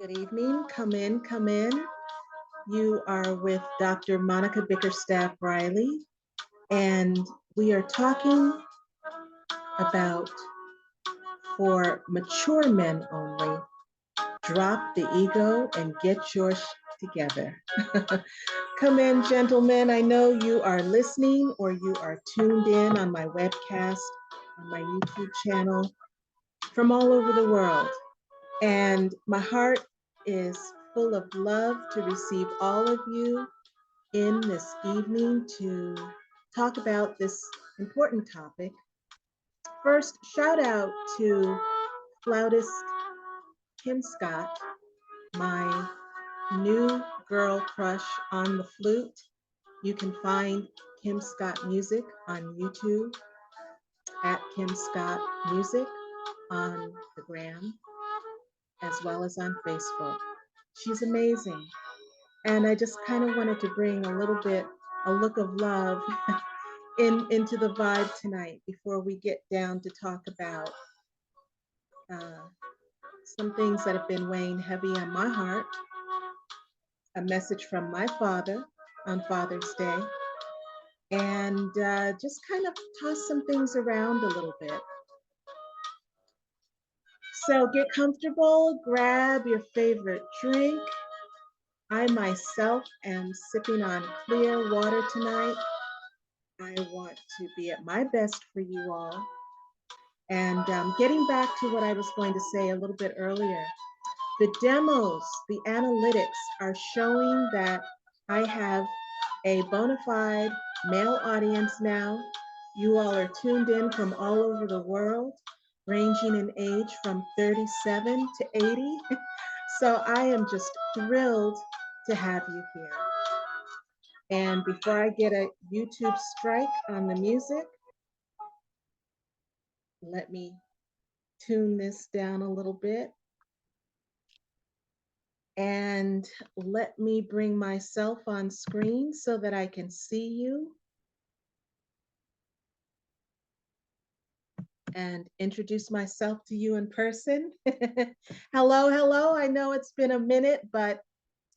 Good evening. Come in, come in. You are with Dr. Monica Bickerstaff Riley, and we are talking about for mature men only. Drop the ego and get your together. Come in, gentlemen. I know you are listening or you are tuned in on my webcast, on my YouTube channel from all over the world. And my heart is full of love to receive all of you in this evening to talk about this important topic. First, shout out to flautist Kim Scott, my new girl crush on the flute. You can find Kim Scott Music on YouTube at Kim Scott Music on the gram as well as on Facebook. She's amazing. And I just kind of wanted to bring a little bit, a look of love into the vibe tonight before we get down to talk about uh, some things that have been weighing heavy on my heart, a message from my father on Father's Day, and just kind of toss some things around a little bit. So get comfortable, grab your favorite drink. I myself am sipping on clear water tonight. I want to be at my best for you all. And getting back to what I was going to say a little bit earlier, the demos, the analytics are showing that I have a bona fide male audience now. You all are tuned in from all over the world, ranging in age from 37 to 80. So I am just thrilled to have you here. And before I get a YouTube strike on the music, let me tune this down a little bit. And let me bring myself on screen so that I can see you and introduce myself to you in person. Hello, hello. I know it's been a minute, but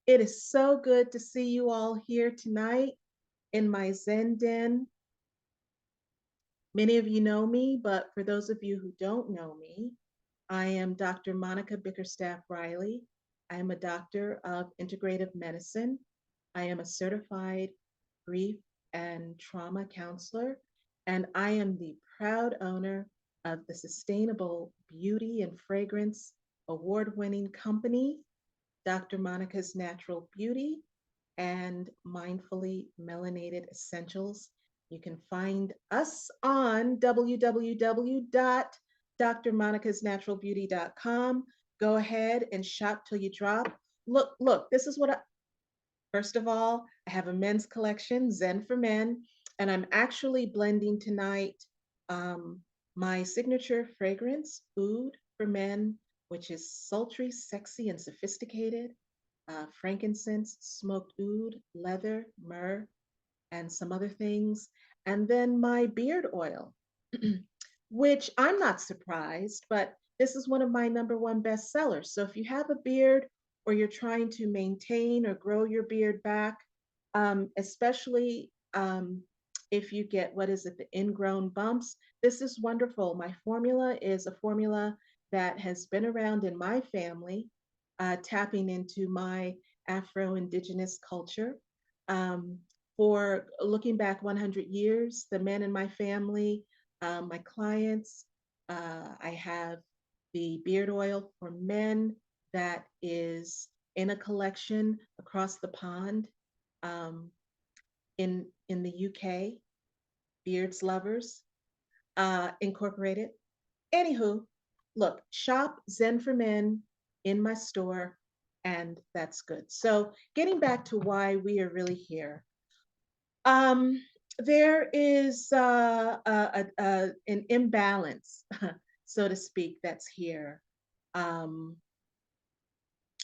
it is so good to see you all here tonight in my Zen Den. Many of you know me, but for those of you who don't know me, I am Dr. Monica Bickerstaff Riley. I am a doctor of integrative medicine. I am a certified grief and trauma counselor, and I am the proud owner of the Sustainable Beauty and Fragrance award-winning company, Dr. Monica's Natural Beauty and Mindfully Melanated Essentials. You can find us on www.drmonicasnaturalbeauty.com. Go ahead and shop till you drop. Look, this is what first of all, I have a men's collection, Zen for Men, and I'm actually blending tonight my signature fragrance, Oud for Men, which is sultry, sexy, and sophisticated. Frankincense, smoked oud, leather, myrrh, and some other things. And then my beard oil, which I'm not surprised, but this is one of my #1 bestsellers. So if you have a beard or you're trying to maintain or grow your beard back, especially if you get, what is it, the ingrown bumps, this is wonderful. My formula is a formula that has been around in my family, tapping into my Afro-Indigenous culture. For looking back 100 years, the men in my family, my clients, I have the beard oil for men that is in a collection across the pond in the UK, Beards Lovers Incorporated. Anywho, look, shop Zen for Men in my store, and that's good. So getting back to why we are really here. There is an imbalance, so to speak, that's here.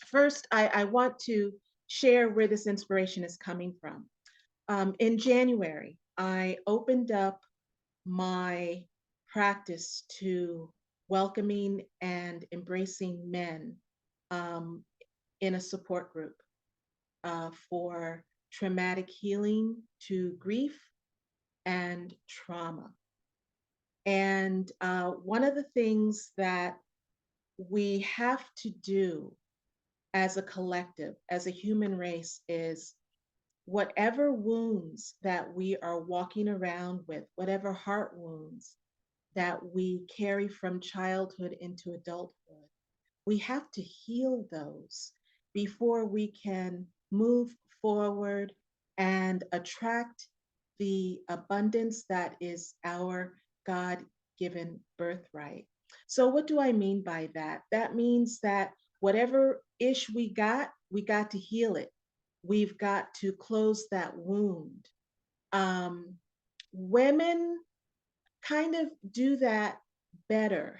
First, I want to share where this inspiration is coming from. In January, I opened up my practice to welcoming and embracing men in a support group for traumatic healing to grief and trauma. And one of the things that we have to do as a collective, as a human race, is whatever wounds that we are walking around with, whatever heart wounds that we carry from childhood into adulthood, we have to heal those before we can move forward and attract the abundance that is our God given birthright. So, what do I mean by that? That means that whatever ish we got to heal it. We've got to close that wound. Um, Women kind of do that better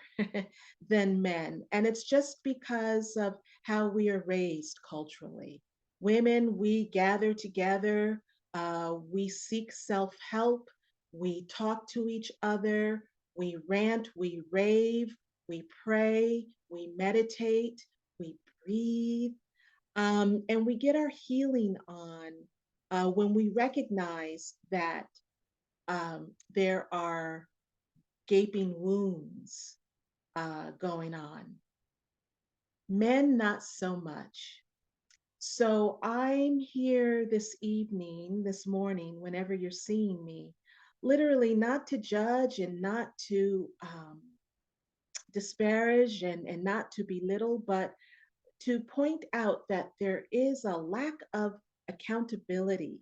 than men. And it's just because of how we are raised culturally. Women, we gather together, we seek self help, we talk to each other, we rant, we rave, we pray, we meditate, we breathe, and we get our healing on when we recognize that there are gaping wounds going on. Men, not so much. So I'm here this evening, this morning, whenever you're seeing me, literally not to judge and not to disparage and not to belittle, but to point out that there is a lack of accountability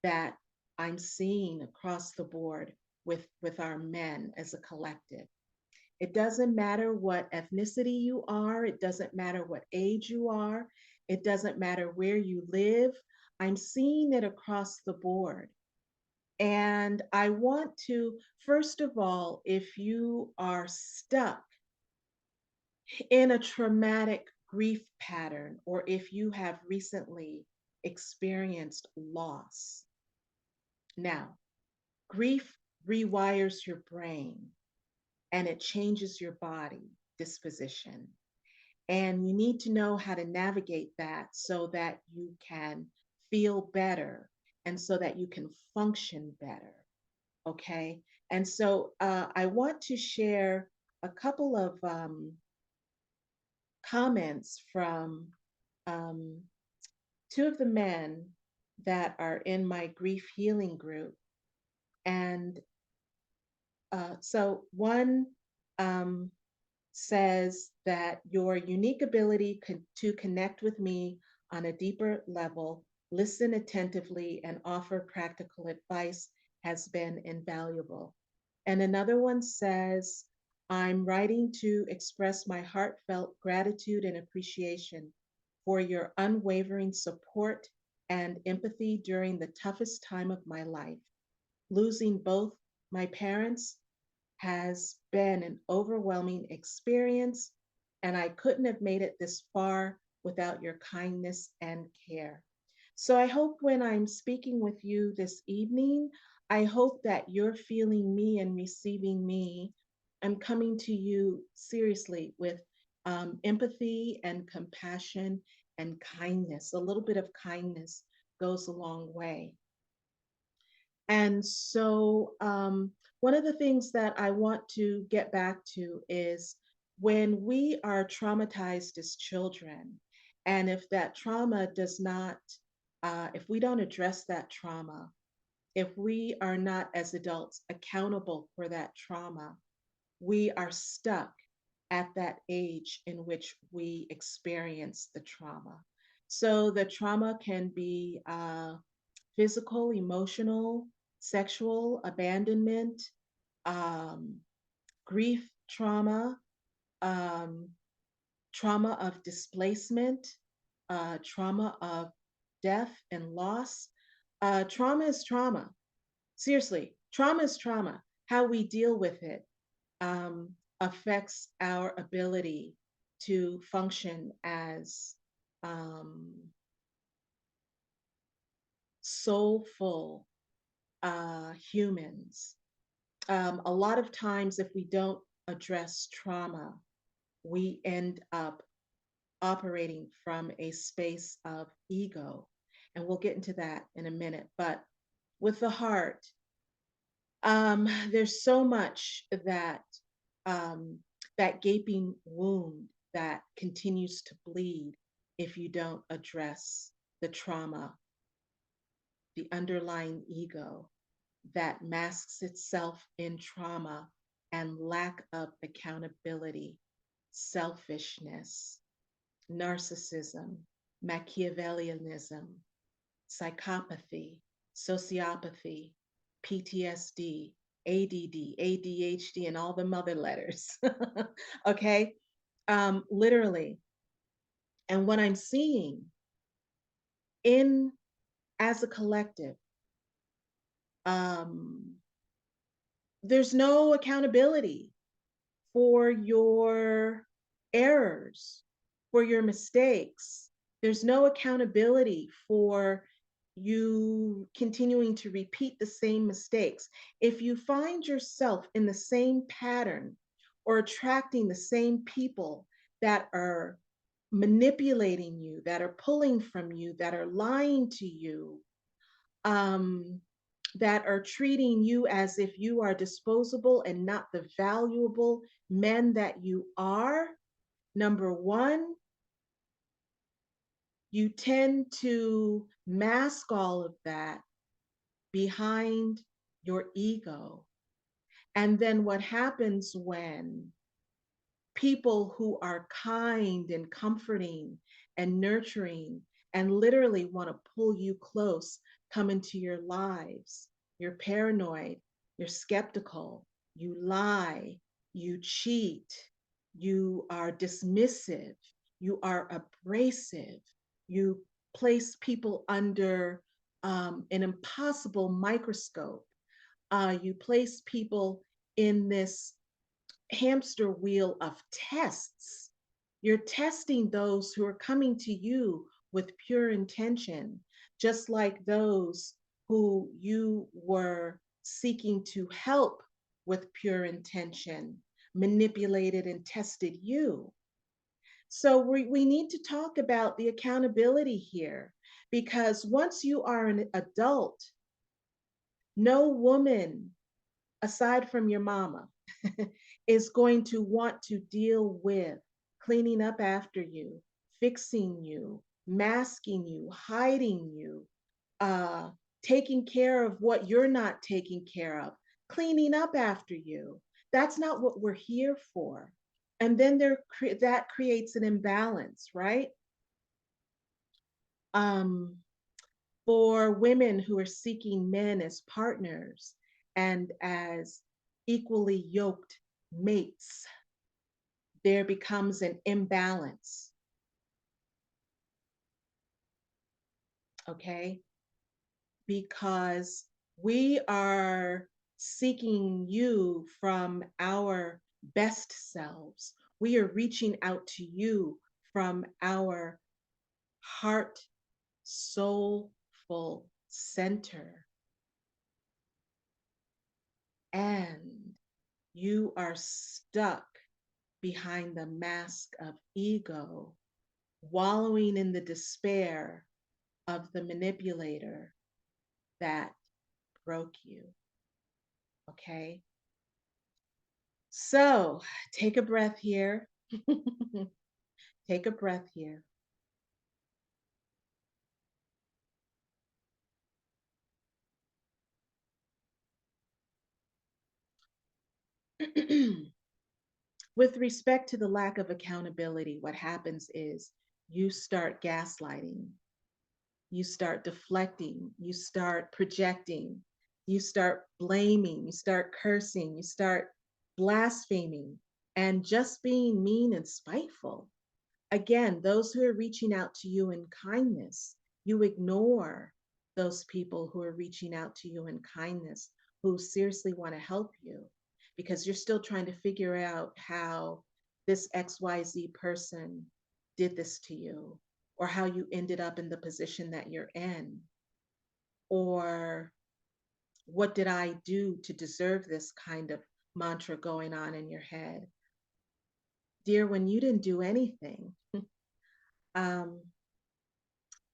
that I'm seeing across the board with our men as a collective. It doesn't matter what ethnicity you are, it doesn't matter what age you are, it doesn't matter where you live. I'm seeing it across the board. And I want to, first of all, if you are stuck in a traumatic grief pattern, or if you have recently experienced loss. Now, grief rewires your brain and it changes your body disposition. And you need to know how to navigate that so that you can feel better and so that you can function better. Okay. And so I want to share a couple of comments from um, two of the men that are in my grief healing group. And so one um, says that your unique ability to connect with me on a deeper level, listen attentively, and offer practical advice has been invaluable. And another one says, I'm writing to express my heartfelt gratitude and appreciation for your unwavering support and empathy during the toughest time of my life. Losing both my parents has been an overwhelming experience, and I couldn't have made it this far without your kindness and care. So I hope when I'm speaking with you this evening, I hope that you're feeling me and receiving me. I'm coming to you seriously with empathy and compassion and kindness. A little bit of kindness goes a long way. And so, one of the things that I want to get back to is when we are traumatized as children, and if that trauma does not, if we don't address that trauma, if we are not as adults accountable for that trauma, we are stuck at that age in which we experience the trauma. So the trauma can be physical, emotional, sexual abandonment, um, grief trauma, um, trauma of displacement, trauma of death and loss. Trauma is trauma. Seriously, trauma is trauma. How we deal with it affects our ability to function as um, soulful humans. A lot of times, if we don't address trauma, we end up operating from a space of ego. And we'll get into that in a minute. But with the heart, there's so much that um, that gaping wound that continues to bleed if you don't address the trauma, the underlying ego that masks itself in trauma and lack of accountability, selfishness, narcissism, Machiavellianism, psychopathy, sociopathy, PTSD, ADD, ADHD, and all the mother letters. Okay. Literally. And what I'm seeing in as a collective, um, there's no accountability for your errors, for your mistakes. There's no accountability for you continuing to repeat the same mistakes. If you find yourself in the same pattern or attracting the same people that are manipulating you, that are pulling from you, that are lying to you, um, that are treating you as if you are disposable and not the valuable men that you are, number one, you tend to mask all of that behind your ego. And then what happens when people who are kind and comforting and nurturing and literally want to pull you close come into your lives? You're paranoid, you're skeptical, you lie, you cheat, you are dismissive, you are abrasive, you place people under an impossible microscope. You place people in this hamster wheel of tests. You're testing those who are coming to you with pure intention, just like those who you were seeking to help with pure intention, manipulated and tested you. So we need to talk about the accountability here, because once you are an adult, no woman aside from your mama, is going to want to deal with cleaning up after you, fixing you, masking you, hiding you, uh, taking care of what you're not taking care of, cleaning up after you. That's not what we're here for. And then that creates an imbalance, right? Um, for women who are seeking men as partners and as equally yoked mates, there becomes an imbalance, okay? Because we are seeking you from our best selves. We are reaching out to you from our heart, soulful center. And you are stuck behind the mask of ego, wallowing in the despair of the manipulator that broke you. Okay? So take a breath here. Take a breath here. With respect to the lack of accountability, what happens is you start gaslighting, you start deflecting, you start projecting, you start blaming, you start cursing, you start blaspheming, and just being mean and spiteful. Again, those who are reaching out to you in kindness, you ignore those people who are reaching out to you in kindness, who seriously want to help you, because you're still trying to figure out how this XYZ person did this to you, or how you ended up in the position that you're in, or what did I do to deserve this kind of mantra going on in your head. Dear, when you didn't do anything, um,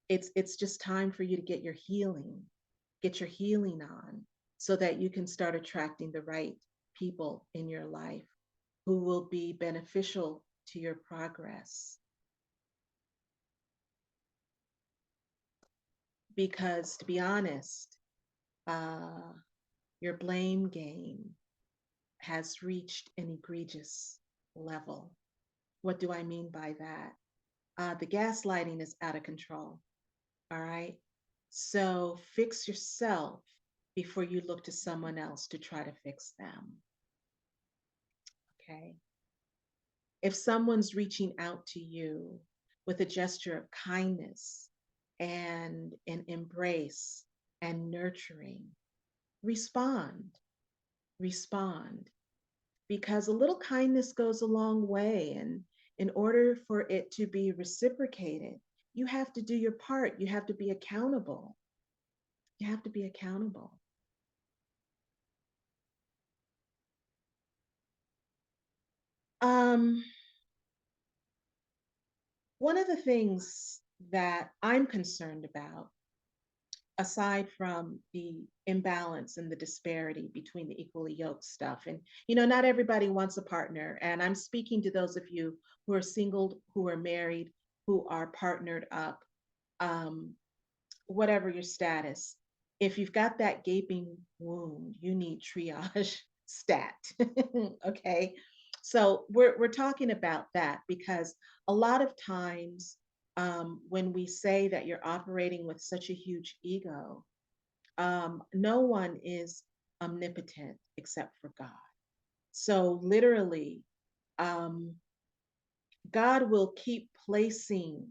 it's just time for you to get your healing on, so that you can start attracting the right people in your life who will be beneficial to your progress. Because to be honest, uh, your blame game has reached an egregious level. What do I mean by that? The gaslighting is out of control. All right. So fix yourself before you look to someone else to try to fix them. Okay. If someone's reaching out to you with a gesture of kindness and an embrace and nurturing, respond, respond, because a little kindness goes a long way. And in order for it to be reciprocated, you have to do your part. You have to be accountable. You have to be accountable. Um, One of the things that I'm concerned about, aside from the imbalance and the disparity between the equally yoked stuff, and not everybody wants a partner. And I'm speaking to those of you who are single, who are married, who are partnered up, um, whatever your status. If you've got that gaping wound, you need triage stat. Okay. So we're talking about that because a lot of times, when we say that you're operating with such a huge ego, no one is omnipotent except for God. So literally, um, God will keep placing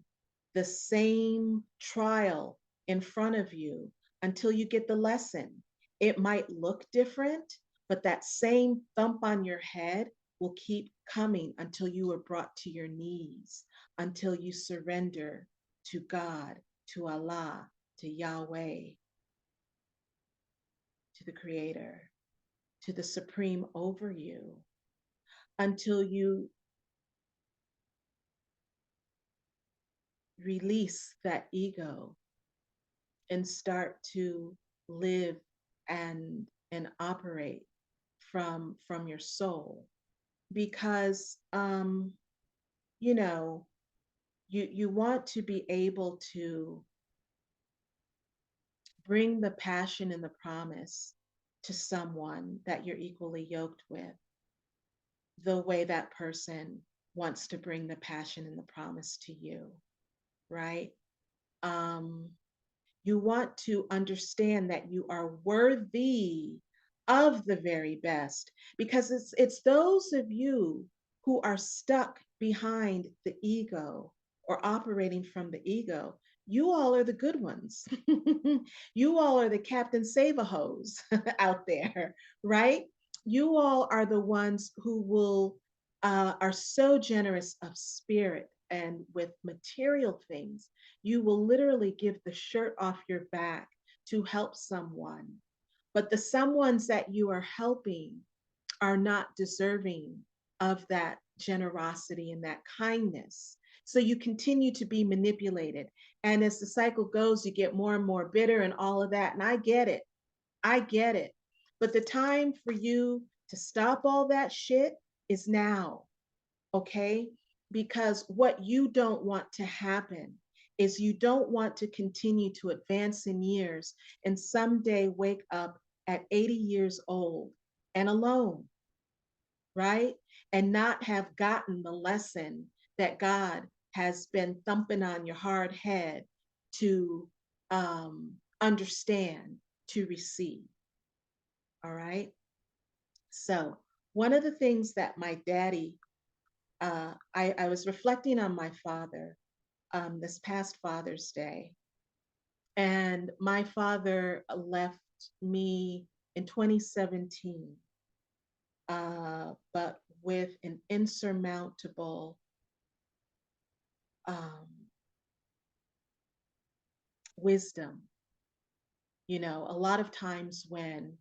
the same trial in front of you until you get the lesson. It might look different, but that same thump on your head will keep coming until you are brought to your knees, until you surrender to God, to Allah, to Yahweh, to the Creator, to the Supreme over you, until you release that ego and start to live and operate from your soul. Because you know you want to be able to bring the passion and the promise to someone that you're equally yoked with, the way that person wants to bring the passion and the promise to you, right? um You want to understand that you are worthy of the very best, because it's those of you who are stuck behind the ego or operating from the ego. You all are the good ones. You all are the Captain Save a Hose out there, right? You all are the ones who will are so generous of spirit and with material things. You will literally give the shirt off your back to help someone. But the someones that you are helping are not deserving of that generosity and that kindness. So you continue to be manipulated. And as the cycle goes, you get more and more bitter and all of that. And I get it. I get it. But the time for you to stop all that shit is now. Okay? Because what you don't want to happen is you don't want to continue to advance in years and someday wake up at 80 years old and alone, right? And not have gotten the lesson that God has been thumping on your hard head to understand, to receive. All right. So, one of the things that my daddy, I was reflecting on my father this past Father's Day. And my father left me in 2017, but with an insurmountable um, wisdom. A lot of times when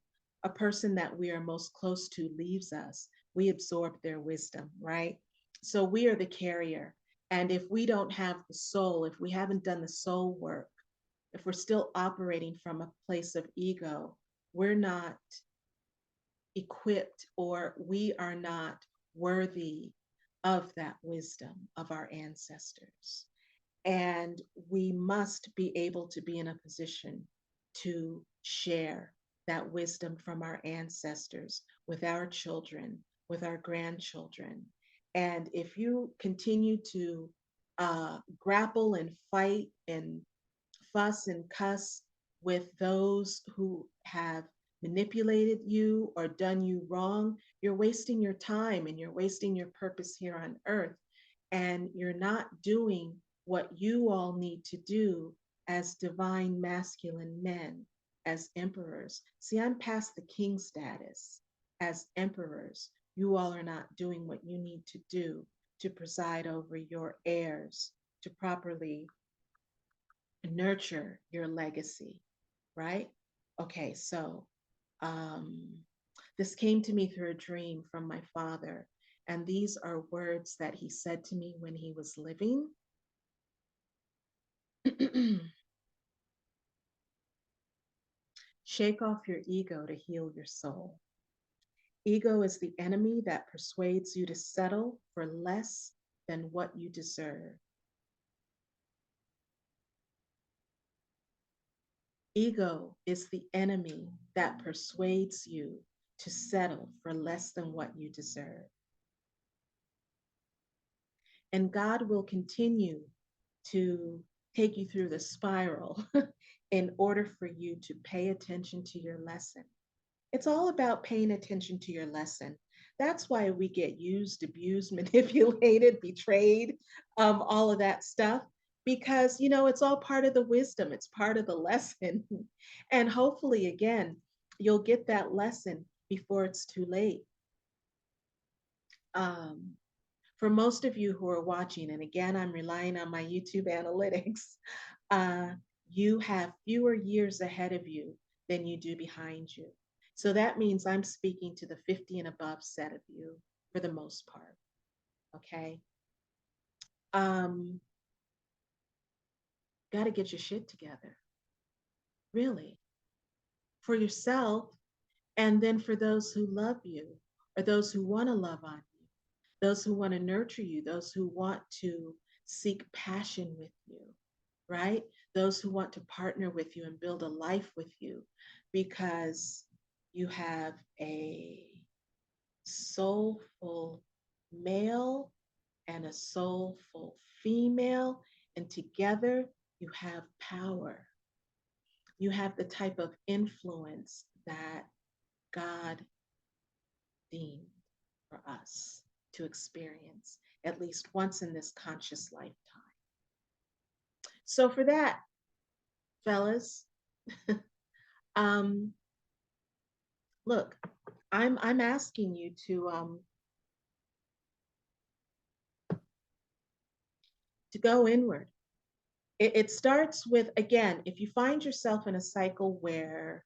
a person that we are most close to leaves us, we absorb their wisdom, right? So we are the carrier. And if we don't have the soul, if we haven't done the soul work, if we're still operating from a place of ego, we're not equipped, or we are not worthy of that wisdom of our ancestors. And we must be able to be in a position to share that wisdom from our ancestors with our children, with our grandchildren. And if you continue to grapple and fight and fuss and cuss with those who have manipulated you or done you wrong, you're wasting your time and you're wasting your purpose here on earth. And you're not doing what you all need to do as divine masculine men, as emperors. See, I'm past the king status. As emperors, you all are not doing what you need to do to preside over your heirs, to properly nurture your legacy, right? Okay, so um, this came to me through a dream from my father, and these are words that he said to me when he was living. Shake off your ego to heal your soul. Ego is the enemy that persuades you to settle for less than what you deserve. Ego is the enemy that persuades you to settle for less than what you deserve. And God will continue to take you through the spiral in order for you to pay attention to your lesson. It's all about paying attention to your lesson. That's why we get used, abused, manipulated, betrayed, all of that stuff, because, it's all part of the wisdom, it's part of the lesson. And hopefully, again, you'll get that lesson before it's too late. Um, for most of you who are watching, and again, I'm relying on my YouTube analytics, uh, you have fewer years ahead of you than you do behind you. So that means I'm speaking to the 50 and above set of you for the most part. Okay. Um, Got to get your shit together, really, for yourself, and then for those who love you, or those who want to love on you, those who want to nurture you, those who want to seek passion with you, right? Those who want to partner with you and build a life with you, because you have a soulful male and a soulful female, and together you have power. You have the type of influence that God deemed for us to experience at least once in this conscious lifetime. So for that, fellas, um, look, I'm asking you to go inward. It starts with, again, if you find yourself in a cycle where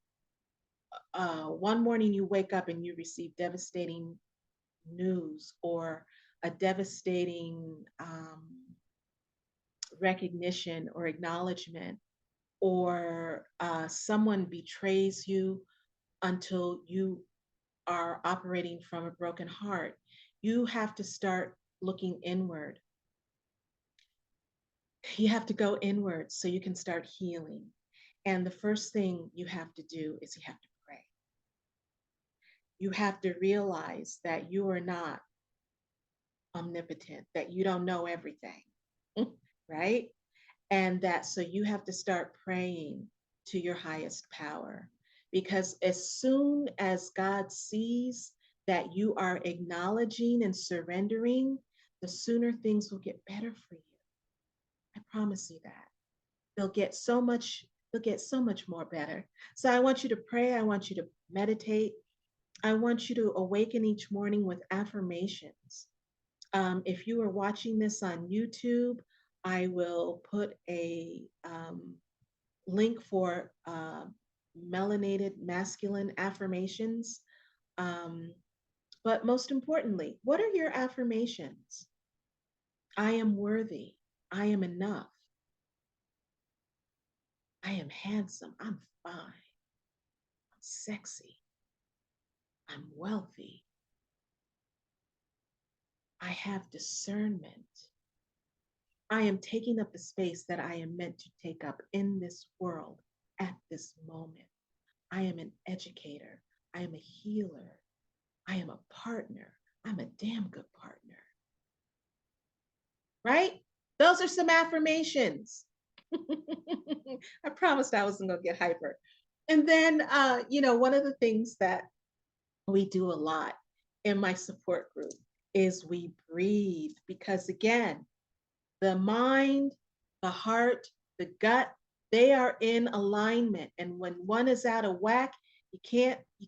one morning you wake up and you receive devastating news, or a devastating recognition or acknowledgement, or someone betrays you until you are operating from a broken heart, you have to start looking inward. You have to go inward so you can start healing. And the first thing you have to do is you have to pray. You have to realize that you are not omnipotent, that you don't know everything, right? And that so you have to start praying to your highest power. Because as soon as God sees that you are acknowledging and surrendering, the sooner things will get better for you. I promise you that. They'll get so much, they'll get so much more better. So I want you to pray, I want you to meditate. I want you to awaken each morning with affirmations. If you are watching this on YouTube, I will put a link for melanated masculine affirmations. But most importantly, what are your affirmations? I am worthy. I am enough. I am handsome. I'm fine. I'm sexy. I'm wealthy. I have discernment. I am taking up the space that I am meant to take up in this world at this moment. I am an educator. I am a healer. I am a partner. I'm a damn good partner. Right? Those are some affirmations. I promised I wasn't going to get hyper. And then, one of the things that we do a lot in my support group is we breathe because, again, the mind, the heart, the gut, they are in alignment. And when one is out of whack, you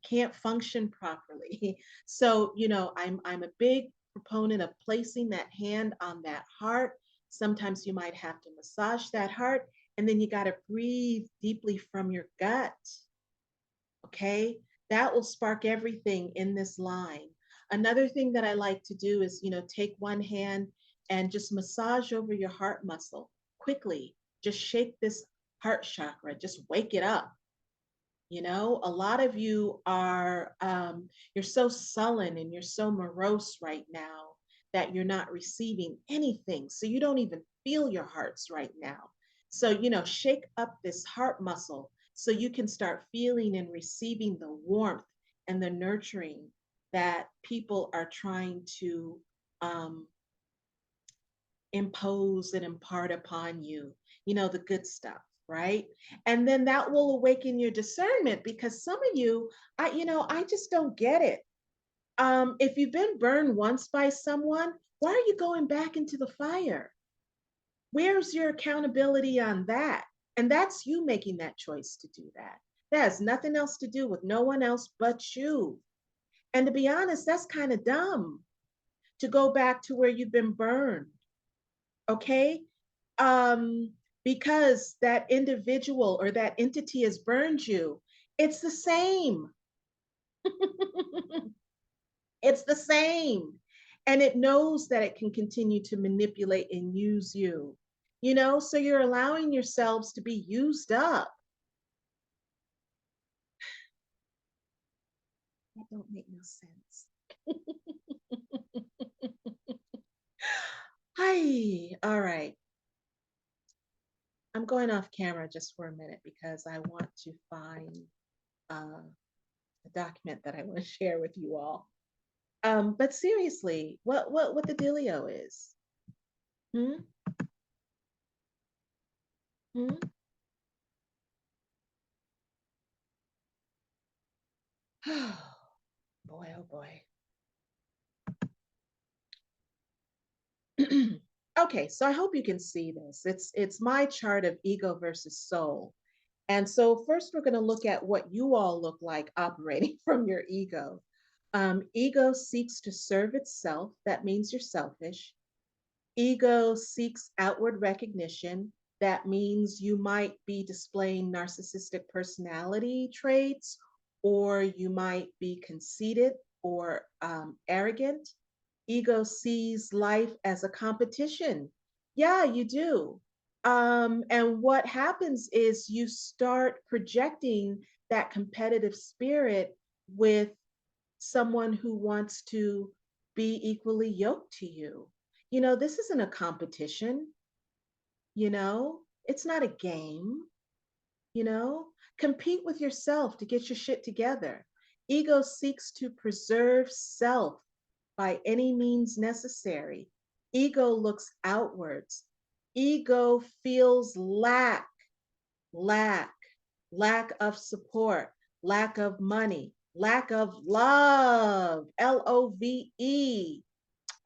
can't function properly. So, I'm a big proponent of placing that hand on that heart. Sometimes you might have to massage that heart, and then you got to breathe deeply from your gut. Okay, that will spark everything in this line. Another thing that I like to do is, take one hand and just massage over your heart muscle quickly. Just shake this heart chakra, just wake it up. A lot of you are, you're so sullen and you're so morose right now that you're not receiving anything. So you don't even feel your hearts right now. So, shake up this heart muscle so you can start feeling and receiving the warmth and the nurturing that people are trying to um, impose and impart upon you, the good stuff, right? And then that will awaken your discernment because some of you, I just don't get it. If you've been burned once by someone, why are you going back into the fire? Where's your accountability on that? And that's you making that choice to do that. That has nothing else to do with no one else but you. And to be honest, that's kind of dumb to go back to where you've been burned. Okay, um, because that individual or that entity has burned you. It's the same. It's the same. And it knows that it can continue to manipulate and use you, so you're allowing yourselves to be used up. That don't make no sense. Hi. All right. I'm going off camera just for a minute because I want to find uh, a document that I want to share with you all. But seriously, what the dealio is? Hmm? Hmm? Boy, oh boy. Okay, so I hope you can see this. It's my chart of ego versus soul. And so first we're going to look at what you all look like operating from your ego. Ego seeks to serve itself. That means you're selfish. Ego seeks outward recognition. That means you might be displaying narcissistic personality traits, or you might be conceited or arrogant. Ego sees life as a competition. Yeah, you do. And what happens is you start projecting that competitive spirit with someone who wants to be equally yoked to you. This isn't a competition, it's not a game, you know, compete with yourself to get your shit together. Ego seeks to preserve self by any means necessary. Ego looks outwards. Ego feels lack, lack of support, lack of money, lack of love, LOVE.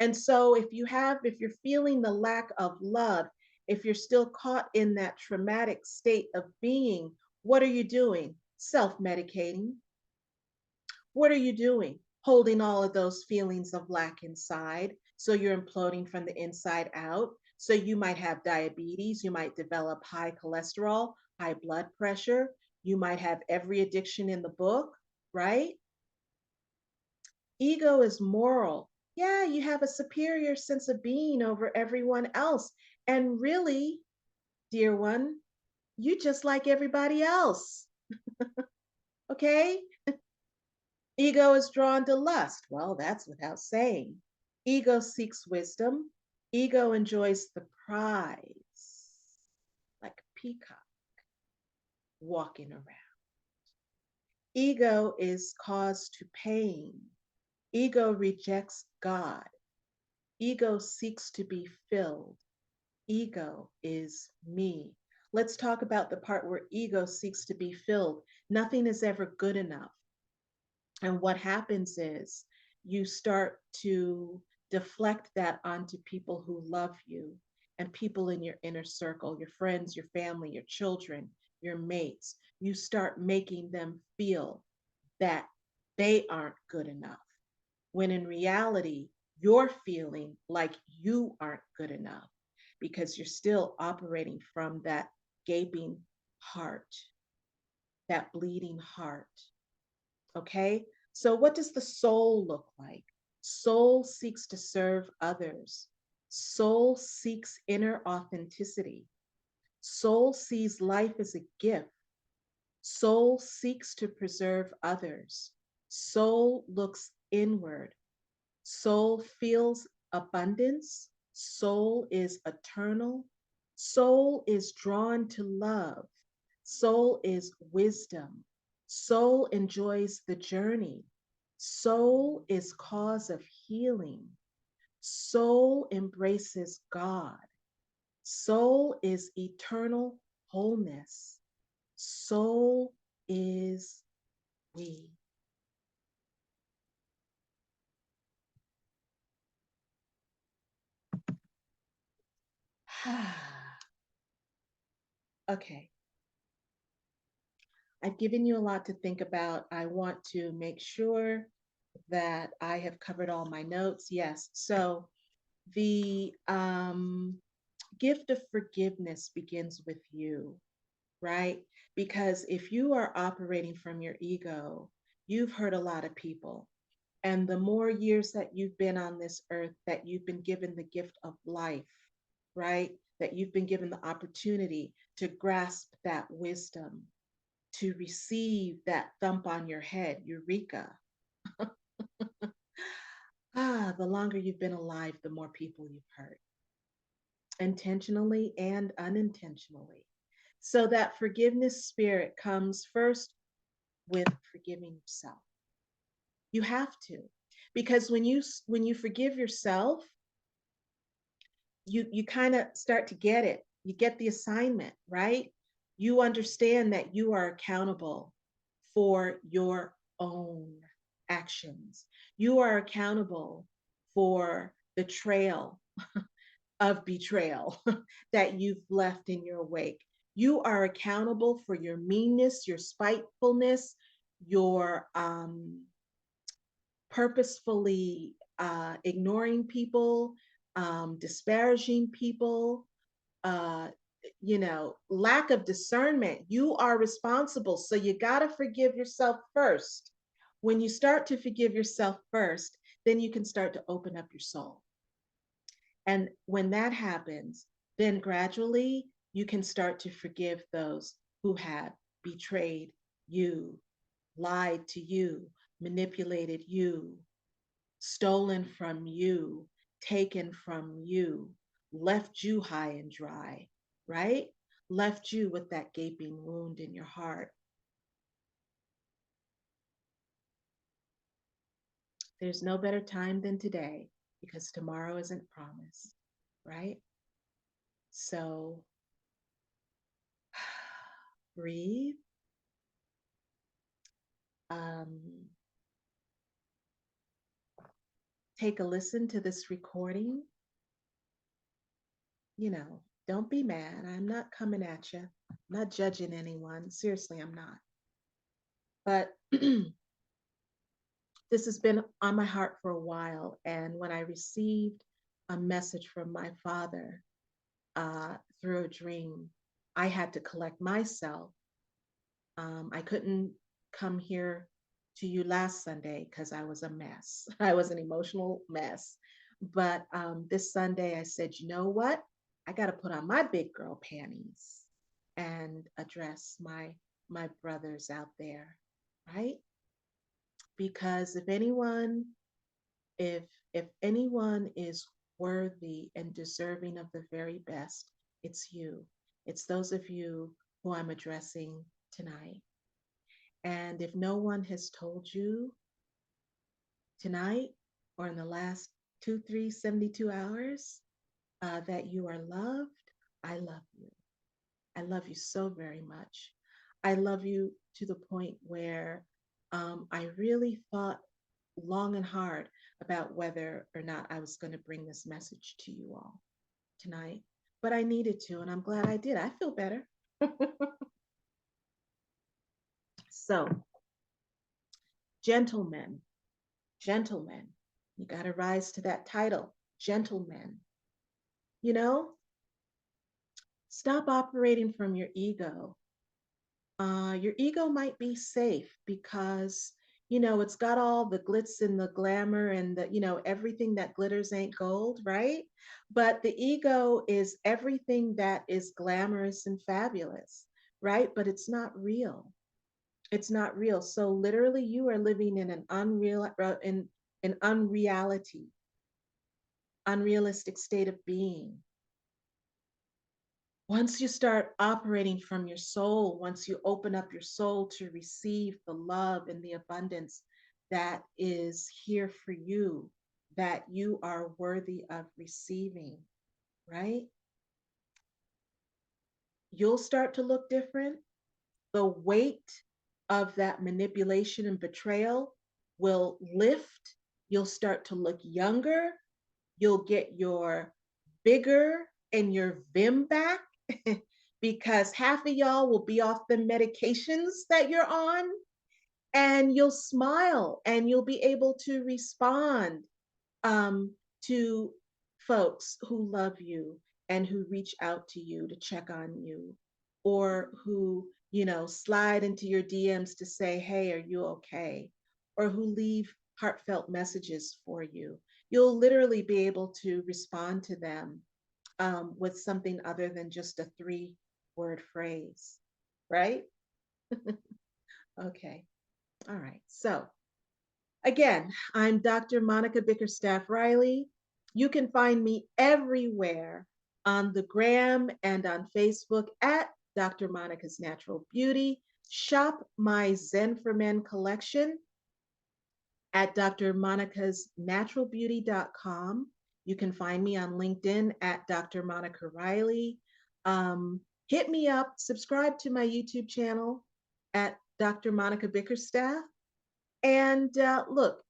And so if you're feeling the lack of love, if you're still caught in that traumatic state of being, what are you doing? Self-medicating. What are you doing? Holding all of those feelings of lack inside. So you're imploding from the inside out. So you might have diabetes, you might develop high cholesterol, high blood pressure, you might have every addiction in the book, right? Ego is moral. Yeah, you have a superior sense of being over everyone else. And really, dear one, you just like everybody else. Okay? Ego is drawn to lust. Well, that's without saying. Ego seeks wisdom. Ego enjoys the prize, like a peacock walking around. Ego is caused to pain. Ego rejects God. Ego seeks to be filled. Ego is me. Let's talk about the part where ego seeks to be filled. Nothing is ever good enough. And what happens is you start to deflect that onto people who love you and people in your inner circle, your friends, your family, your children, your mates. You start making them feel that they aren't good enough, when in reality, you're feeling like you aren't good enough because you're still operating from that gaping heart, that bleeding heart. Okay? So, what does the soul look like? Soul seeks to serve others. Soul seeks inner authenticity. Soul sees life as a gift. Soul seeks to preserve others. Soul looks inward. Soul feels abundance. Soul is eternal. Soul is drawn to love. Soul is wisdom. Soul enjoys the journey. Soul is cause of healing. Soul embraces God. Soul is eternal wholeness. Soul is we. Okay. I've given you a lot to think about. I want to make sure that I have covered all my notes. Yes. So the gift of forgiveness begins with you, right? Because if you are operating from your ego, you've hurt a lot of people. And the more years that you've been on this earth, that you've been given the gift of life, right? That you've been given the opportunity to grasp that wisdom, to receive that thump on your head, eureka. The longer you've been alive, the more people you've hurt, intentionally and unintentionally. So that forgiveness spirit comes first with forgiving yourself. You have to, because when you forgive yourself, you kind of start to get it. You get the assignment, right? You understand that you are accountable for your own actions. You are accountable for the trail of betrayal that you've left in your wake. You are accountable for your meanness, your spitefulness, your purposefully ignoring people, disparaging people, uh, lack of discernment. You are responsible. So you got to forgive yourself first. When you start to forgive yourself first, then you can start to open up your soul. And when that happens, then gradually you can start to forgive those who have betrayed you, lied to you, manipulated you, stolen from you, taken from you, left you high and dry, right? Left you with that gaping wound in your heart. There's no better time than today because tomorrow isn't promised, right? So breathe. Um, Take a listen to this recording. Don't be mad. I'm not coming at you. I'm not judging anyone. Seriously, I'm not. But this has been on my heart for a while. And when I received a message from my father through a dream, I had to collect myself. I couldn't come here to you last Sunday because I was a mess. I was an emotional mess. But this Sunday, I said, you know what? I got to put on my big girl panties and address my brothers out there, right? Because if if anyone is worthy and deserving of the very best, it's you. It's those of you who I'm addressing tonight. And if no one has told you tonight or in the last 2, 3, 72 hours that you are loved, I love you. I love you so very much. I love you to the point where I really thought long and hard about whether or not I was going to bring this message to you all tonight, but I needed to, and I'm glad I did. I feel better. So, gentlemen, gentlemen, you got to rise to that title, gentlemen. You know, stop operating from your ego might be safe because it's got all the glitz and the glamour and the everything that glitters ain't gold, right? But the ego is everything that is glamorous and fabulous, right? But it's not real. It's not real. So literally you are living in in an unrealistic state of being. Once you start operating from your soul, once you open up your soul to receive the love and the abundance that is here for you, that you are worthy of receiving, right? You'll start to look different. The weight of that manipulation and betrayal will lift. You'll start to look younger. You'll get your vigor and your vim back because half of y'all will be off the medications that you're on, and you'll smile and you'll be able to respond um, to folks who love you and who reach out to you to check on you, or who slide into your DMs to say, hey, are you okay? Or who leave heartfelt messages for you. You'll literally be able to respond to them with something other than just a 3-word phrase, right? Okay. All right. So again, I'm Dr. Monica Bickerstaff Riley. You can find me everywhere on the gram and on Facebook at Dr. Monica's Natural Beauty. Shop my Zen for Men collection at drmonicasnaturalbeauty.com. You can find me on LinkedIn at Dr. Monica Riley. Hit me up, subscribe to my YouTube channel at Dr. Monica Bickerstaff. And look,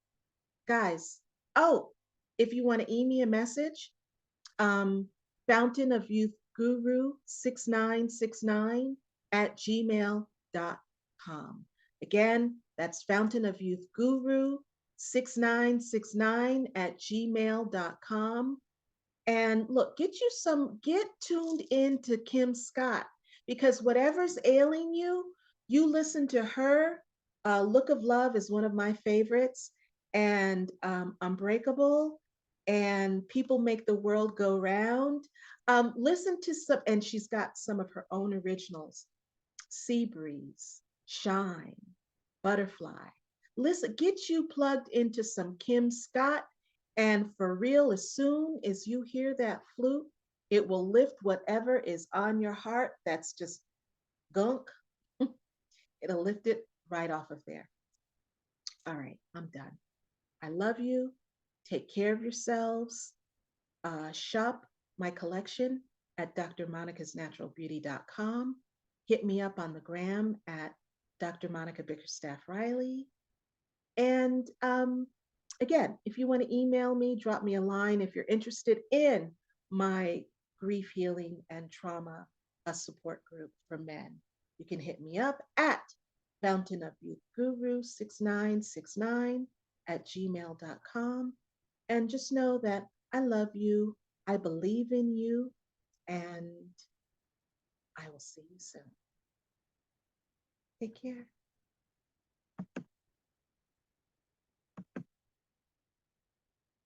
guys, oh, if you want to email me a message, Fountain of Youth Guru 6969 at gmail.com. Again, that's Fountain of Youth Guru 6969 at gmail.com. And look, get tuned into Kim Scott, because whatever's ailing you, you listen to her. Look of Love is one of my favorites, and Unbreakable, and People Make the World Go Round. Listen to some, and she's got some of her own originals: Sea Breeze, Shine, Butterfly. Listen, get you plugged into some Kim Scott, and for real, as soon as you hear that flute, it will lift whatever is on your heart that's just gunk. It'll lift it right off of there. All right, I'm done. I love you. Take care of yourselves. Shop my collection at drmonicasnaturalbeauty.com. Hit me up on the gram at Dr. Monica Bickerstaff Riley. And again, if you want to email me, drop me a line. If you're interested in my grief healing and trauma support group for men, you can hit me up at Fountain of Youth Guru 6969 at gmail.com. And just know that I love you, I believe in you, and I will see you soon. Take care.